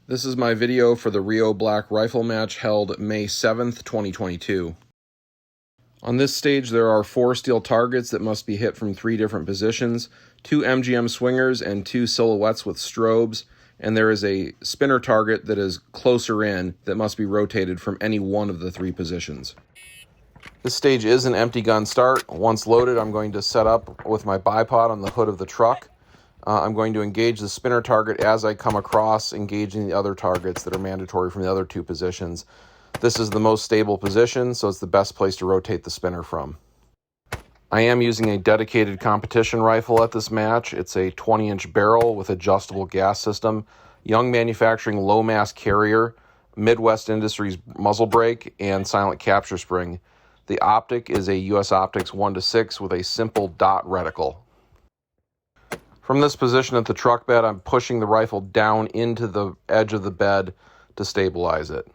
This is my video for the Rio Black rifle match held May 7th, 2022. On this stage there are 4 steel targets that must be hit from 3 different positions, 2 MGM swingers and 2 silhouettes with strobes, and there is a spinner target that is closer in that must be rotated from any one of the 3 positions. This stage is an empty gun start. Once loaded, I'm going to set up with my bipod on the hood of the truck. I'm going to engage the spinner target as I come across, engaging the other targets that are mandatory from the other 2 positions. This is the most stable position, so it's the best place to rotate the spinner from. I am using a dedicated competition rifle at this match. It's a 20-inch barrel with adjustable gas system, Young Manufacturing low mass carrier, Midwest Industries muzzle brake, and silent capture spring. The optic is a US Optics 1:6 with a simple dot reticle. From this position at the truck bed, I'm pushing the rifle down into the edge of the bed to stabilize it.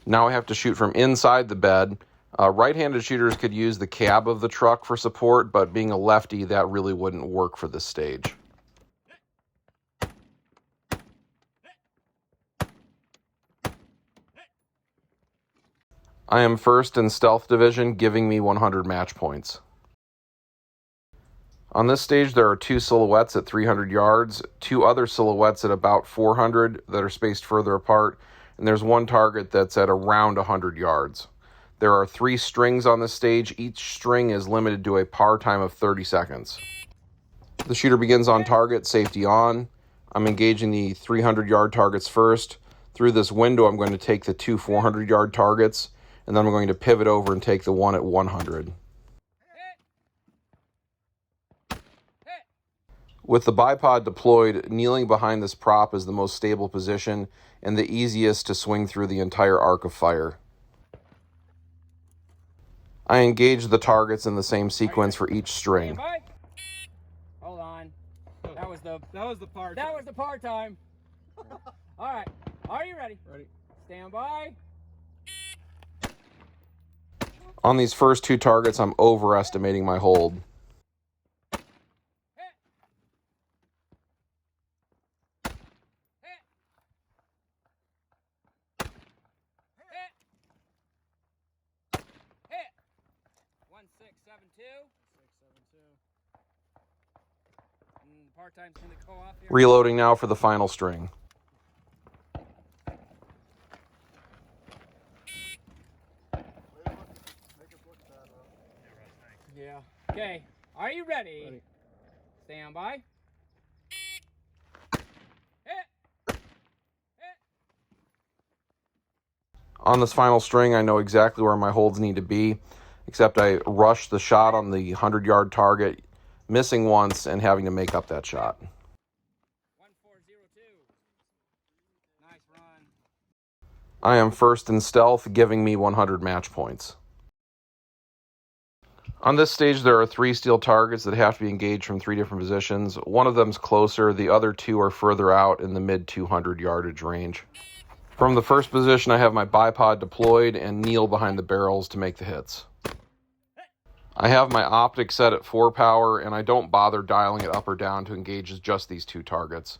Now I have to shoot from inside the bed. Right-handed shooters could use the cab of the truck for support, but being a lefty, that really wouldn't work for this stage. I am first in Stealth Division, giving me 100 match points. On this stage, there are 2 silhouettes at 300 yards, 2 other silhouettes at about 400 that are spaced further apart, and there's 1 target that's at around 100 yards. There are 3 strings on this stage. Each string is limited to a par time of 30 seconds. The shooter begins on target, safety on. I'm engaging the 300-yard targets first. Through this window, I'm going to take the 2 400-yard targets, and then I'm going to pivot over and take the one at 100. With the bipod deployed, kneeling behind this prop is the most stable position and the easiest to swing through the entire arc of fire. I engage the targets in the same sequence for each string. Hold on. That was the par time. That was the par time. All right. Are you ready? Ready. Stand by. On these first 2 targets, I'm overestimating my hold. Reloading now for the final string. Yeah. Okay. Are you ready? Ready. Stand by. On this final string, I know exactly where my holds need to be, except I rushed the shot on the 100-yard target, missing once and having to make up that shot. 1402. Nice run. I am first in stealth, giving me 100 match points. On this stage, there are 3 steel targets that have to be engaged from 3 different positions. One of them's closer, the other 2 are further out in the mid-200 yardage range. From the first position, I have my bipod deployed and kneel behind the barrels to make the hits. I have my optic set at 4 power, and I don't bother dialing it up or down to engage just these 2 targets.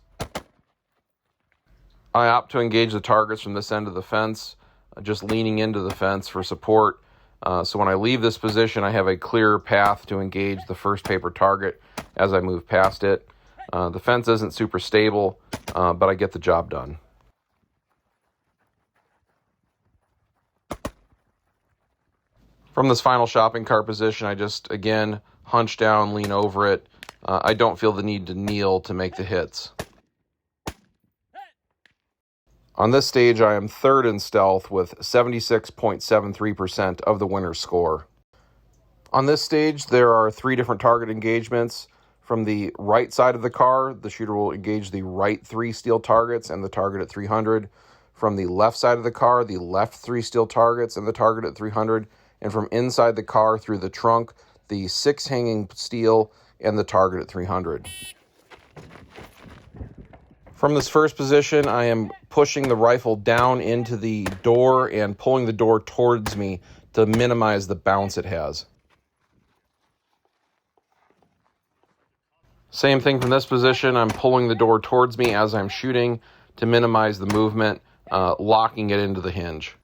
I opt to engage the targets from this end of the fence, just leaning into the fence for support. So when I leave this position, I have a clear path to engage the first paper target as I move past it. The fence isn't super stable, but I get the job done. From this final shopping cart position, I just, again, hunch down, lean over it. I don't feel the need to kneel to make the hits. On this stage, I am third in stealth with 76.73% of the winner's score. On this stage, there are 3 different target engagements. From the right side of the car, the shooter will engage the right 3 steel targets and the target at 300. From the left side of the car, the left 3 steel targets and the target at 300. And from inside the car through the trunk, the 6 hanging steel and the target at 300. From this first position, I am pushing the rifle down into the door and pulling the door towards me to minimize the bounce it has. Same thing from this position. I'm pulling the door towards me as I'm shooting to minimize the movement, locking it into the hinge.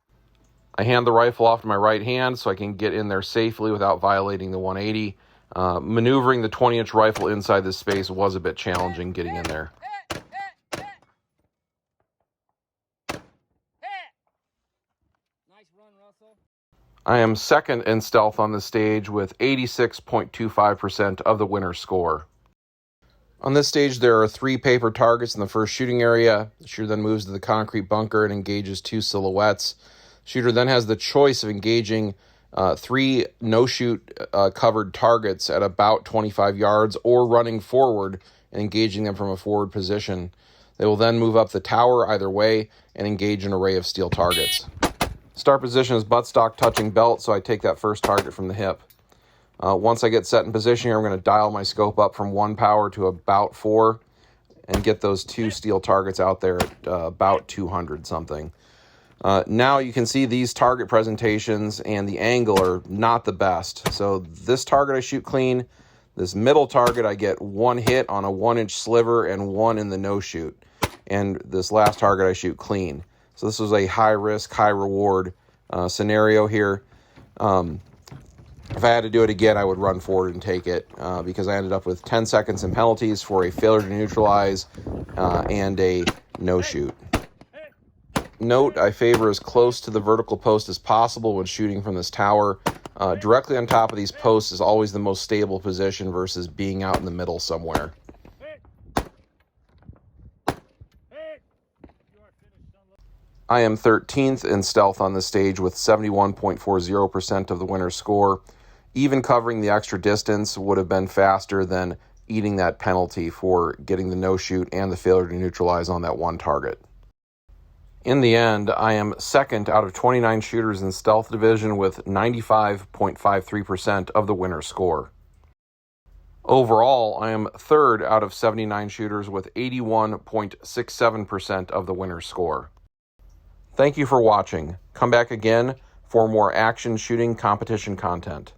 I hand the rifle off to my right hand so I can get in there safely without violating the 180. Maneuvering the 20-inch rifle inside this space was a bit challenging getting in there. Nice run, Russell. I am second in stealth on the stage with 86.25% of the winner's score. On this stage, there are 3 paper targets in the first shooting area. The shooter then moves to the concrete bunker and engages 2 silhouettes. The shooter then has the choice of engaging 3 no-shoot covered targets at about 25 yards or running forward and engaging them from a forward position. They will then move up the tower either way and engage an array of steel targets. Start position is buttstock touching belt, so I take that first target from the hip. Once I get set in position here, I'm going to dial my scope up from 1 power to about 4 and get those 2 steel targets out there at about 200 something. Now you can see these target presentations and the angle are not the best. So this target I shoot clean. This middle target I get 1 hit on a 1-inch sliver and 1 in the no-shoot. And this last target I shoot clean. So this was a high-risk, high-reward scenario here. If I had to do it again, I would run forward and take it because I ended up with 10 seconds in penalties for a failure to neutralize and a no-shoot. Note, I favor as close to the vertical post as possible when shooting from this tower. Directly on top of these posts is always the most stable position versus being out in the middle somewhere. I am 13th in stealth on this stage with 71.40% of the winner's score. Even covering the extra distance would have been faster than eating that penalty for getting the no-shoot and the failure to neutralize on that 1 target. In the end, I am second out of 29 shooters in stealth division with 95.53% of the winner's score. Overall, I am third out of 79 shooters with 81.67% of the winner's score. Thank you for watching. Come back again for more action shooting competition content.